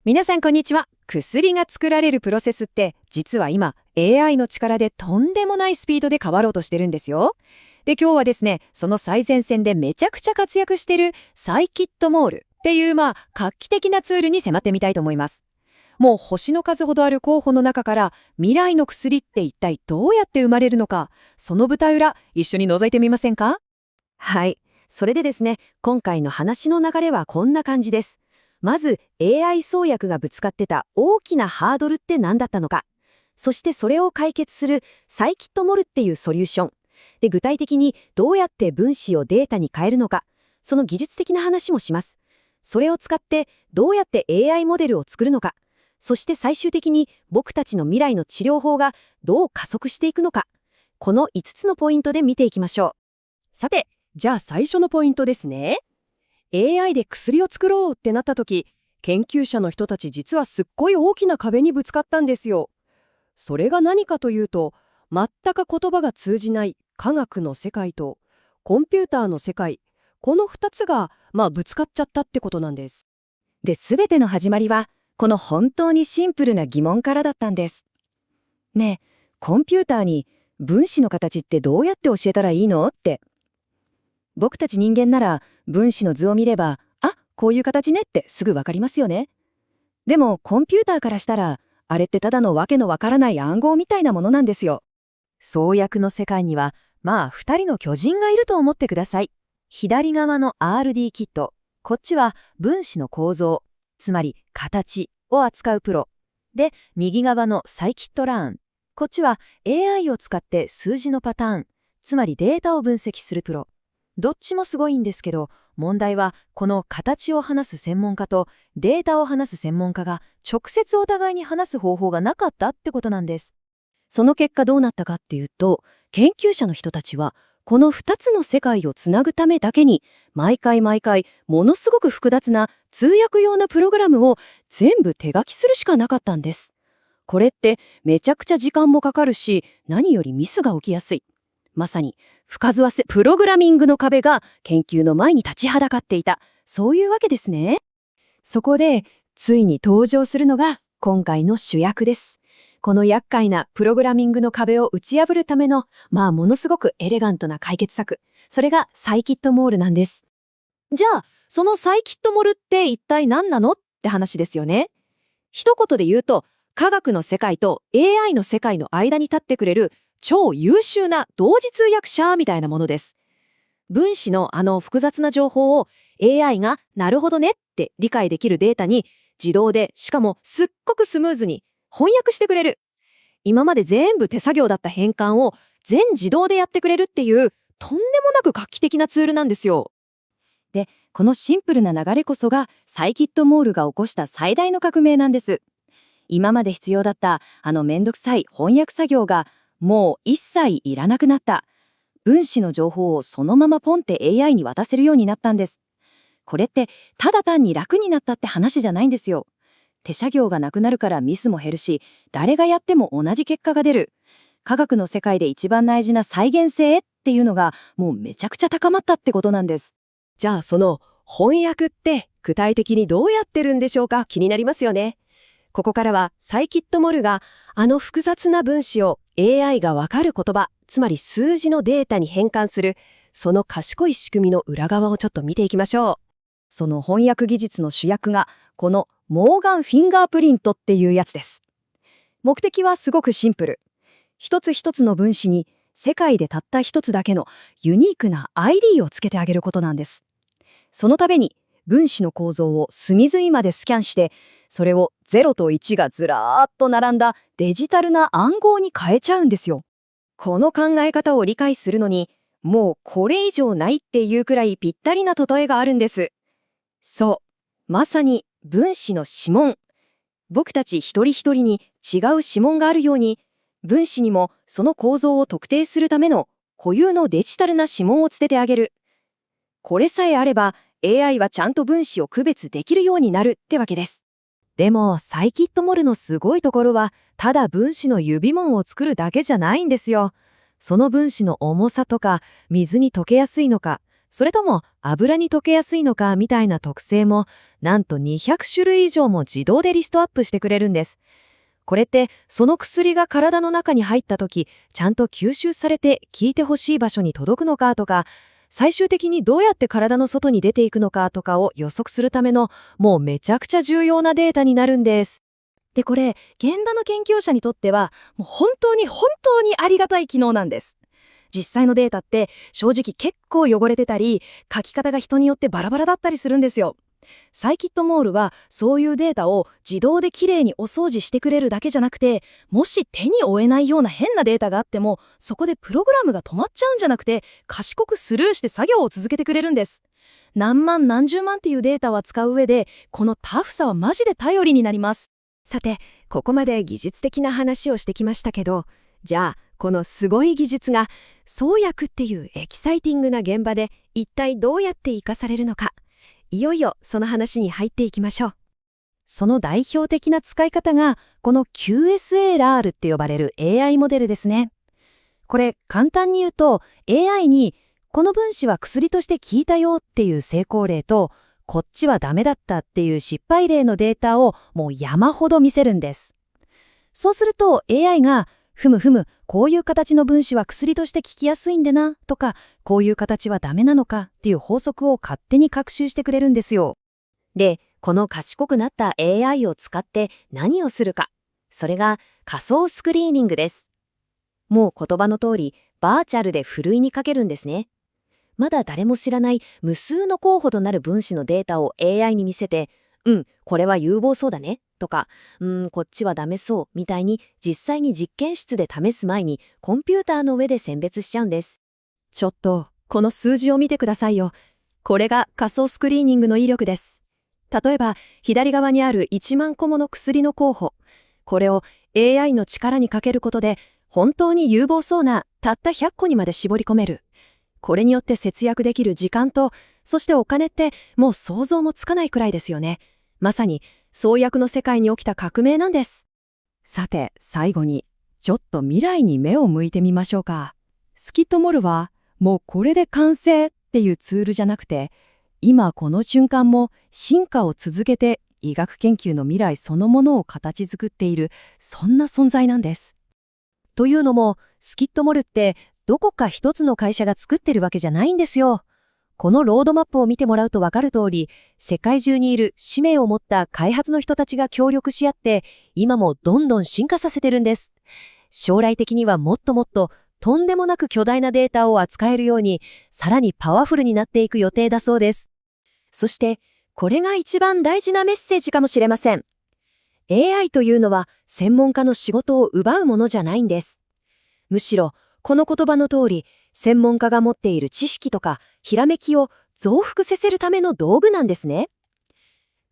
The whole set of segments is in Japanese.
皆さんこんにちは。薬が作られるプロセスって実は今 AI の力でとんでもないスピードで変わろうとしてるんですよ。で、今日はですね、その最前線でめちゃくちゃ活躍してるサイキットモールっていう画期的なツールに迫ってみたいと思います。もう星の数ほどある候補の中から未来の薬って一体どうやって生まれるのか、その舞台裏一緒に覗いてみませんか？はい。それでですね、今回の話の流れはこんな感じです。まず、AI 創薬がぶつかってた大きなハードルって何だったのか。そしてそれを解決するサイキットモルっていうソリューション。で、具体的にどうやって分子をデータに変えるのか。その技術的な話もします。それを使ってどうやって AI モデルを作るのか。そして最終的に僕たちの未来の治療法がどう加速していくのか。この5つのポイントで見ていきましょさて、じゃあ最初のポイントですね。AI で薬を作ろうってなった時、研究者の人たち実はすっごい大きな壁にぶつかったんですよ。それが何かというと、全く言葉が通じない科学の世界とコンピューターの世界、この2つがぶつかっちゃったってことなんです。う。で、すべての始まりは、この本当にシンプルな疑問からだったんです。ねえ、コンピューターに分子の形ってどうやって教えたらいいのって。僕たち人間なら分子の図を見れば、あ、こういう形ねってすぐわかりますよね。でもコンピューターからしたら、あれってただのわけのわからない暗号みたいなものなんですよ。創薬の世界には、2人の巨人がいると思ってください。左側の RD キット、こっちは分子の構造、つまり形を扱うプロ。で、右側のサイキットラーン、こっちは AI を使って数字のパターン、つまりデータを分析するプロ。どっちもすごいんですけど、問題はこの形を話す専門家とデータを話す専門家が直接お互いに話す方法がなかったってことなんです。その結果どうなったかっていうと、研究者の人たちは、この2つの世界をつなぐためだけに、毎回ものすごく複雑な通訳用のプログラムを全部手書きするしかなかったんです。これってめちゃくちゃ時間もかかるし、何よりミスが起きやすい。まさに、深津せプログラミングの壁が研究の前に立ちはだかっていた。そういうわけですね。そこで、ついに登場するのが今回の主役です。この厄介なプログラミングの壁を打ち破るための、ものすごくエレガントな解決策。それがサイキットモールなんです。じゃあ、そのサイキットモールって一体何なのって話ですよね。一言で言うと、科学の世界と AI の世界の間に立ってくれる超優秀な同時通訳者みたいなものです。分子の複雑な情報を AI がなるほどねって理解できるデータに自動で、しかもすっごくスムーズに翻訳してくれる。今まで全部手作業だった変換を全自動でやってくれるっていうとんでもなく画期的なツールなんですよ。で、このシンプルな流れこそがサイキットモールが起こした最大の革命なんです。今まで必要だっためんどくさい翻訳作業がもう一切いらなくなった。分子の情報をそのままポンって AI に渡せるようになったんです。これってただ単に楽になったって話じゃないんですよ。手作業がなくなるからミスも減るし、誰がやっても同じ結果が出る。科学の世界で一番大事な再現性っていうのがもうめちゃくちゃ高まったってことなんです。じゃあその翻訳って具体的にどうやってるんでしょうか？気になりますよね。ここからはサイキットモルが複雑な分子を AI がわかる言葉、つまり数字のデータに変換する、その賢い仕組みの裏側をちょっと見ていきましょう。その翻訳技術の主役がこのモーガンフィンガープリントっていうやつです。目的はすごくシンプル。一つ一つの分子に世界でたった一つだけのユニークな ID をつけてあげることなんです。そのために分子の構造を隅々までスキャンして、それを0と1がずらーっと並んだデジタルな暗号に変えちゃうんですよ。この考え方を理解するのに、もうこれ以上ないっていうくらいぴったりな例えがあるんです。そう、まさに分子の指紋。僕たち一人一人に違う指紋があるように、分子にもその構造を特定するための固有のデジタルな指紋をつけてあげる。これさえあれば AI はちゃんと分子を区別できるようになるってわけです。でもサイキットモルのすごいところは、ただ分子の指紋を作るだけじゃないんですよ。その分子の重さとか、水に溶けやすいのか、それとも油に溶けやすいのかみたいな特性も、なんと200種類以上も自動でリストアップしてくれるんです。これってその薬が体の中に入った時、ちゃんと吸収されて効いてほしい場所に届くのかとか、最終的にどうやって体の外に出ていくのかとかを予測するための、もうめちゃくちゃ重要なデータになるんです。で、これ、現場の研究者にとっては、もう本当にありがたい機能なんです。実際のデータって正直結構汚れてたり、書き方が人によってバラバラだったりするんですよ。サイキットモールはそういうデータを自動できれいにお掃除してくれるだけじゃなくて、もし手に負えないような変なデータがあっても、そこでプログラムが止まっちゃうんじゃなくて、賢くスルーして作業を続けてくれるんです。何万何十万っていうデータを扱う上で、このタフさはマジで頼りになります。さて、ここまで技術的な話をしてきましたけど、じゃあ、このすごい技術が、創薬っていうエキサイティングな現場で一体どうやって活かされるのか、いよいよその話に入っていきましょう。その代表的な使い方が、この QSAR って呼ばれる AI モデルですね。これ、簡単に言うと、AI に、この分子は薬として効いたよっていう成功例と、こっちはダメだったっていう失敗例のデータをもう山ほど見せるんです。そうすると AI が、ふむふむ、こういう形の分子は薬として効きやすいんでな、とか、こういう形はダメなのかっていう法則を勝手に学習してくれるんですよ。で、この賢くなった AI を使って何をするか。それが仮想スクリーニングです。もう言葉の通り、バーチャルでふるいにかけるんですね。まだ誰も知らない無数の候補となる分子のデータを AI に見せて、これは有望そうだね、とか、こっちはダメそう、みたいに実際に実験室で試す前にコンピューターの上で選別しちゃうんです。ちょっと、この数字を見てくださいよ。これが仮想スクリーニングの威力です。例えば、左側にある1万個もの薬の候補。これを AI の力にかけることで、本当に有望そうなたった100個にまで絞り込める。これによって節約できる時間と、そしてお金ってもう想像もつかないくらいですよね。まさに創薬の世界に起きた革命なんです。さて、最後に、ちょっと未来に目を向いてみましょうか。スキットモルは、もうこれで完成っていうツールじゃなくて、今この瞬間も進化を続けて医学研究の未来そのものを形作っている、そんな存在なんです。というのも、スキットモルってどこか一つの会社が作ってるわけじゃないんですよ。このロードマップを見てもらうとわかる通り、世界中にいる使命を持った開発の人たちが協力し合って、今もどんどん進化させてるんです。将来的にはもっともっととんでもなく巨大なデータを扱えるように、さらにパワフルになっていく予定だそうです。そして、これが一番大事なメッセージかもしれません。AI というのは専門家の仕事を奪うものじゃないんです。むしろ、この言葉の通り、専門家が持っている知識とかひらめきを増幅させるための道具なんですね。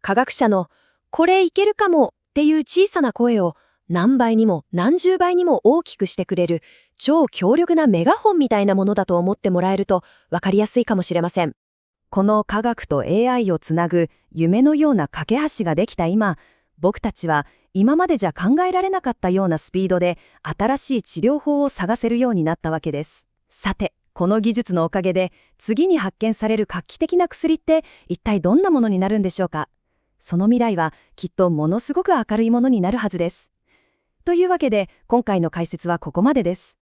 科学者のこれいけるかもっていう小さな声を何倍にも何十倍にも大きくしてくれる超強力なメガホンみたいなものだと思ってもらえると分かりやすいかもしれません。この科学と AI をつなぐ夢のような架け橋ができた今、僕たちは今までじゃ考えられなかったようなスピードで新しい治療法を探せるようになったわけです。さて、この技術のおかげで次に発見される画期的な薬って一体どんなものになるんでしょうか。その未来はきっとものすごく明るいものになるはずです。というわけで今回の解説はここまでです。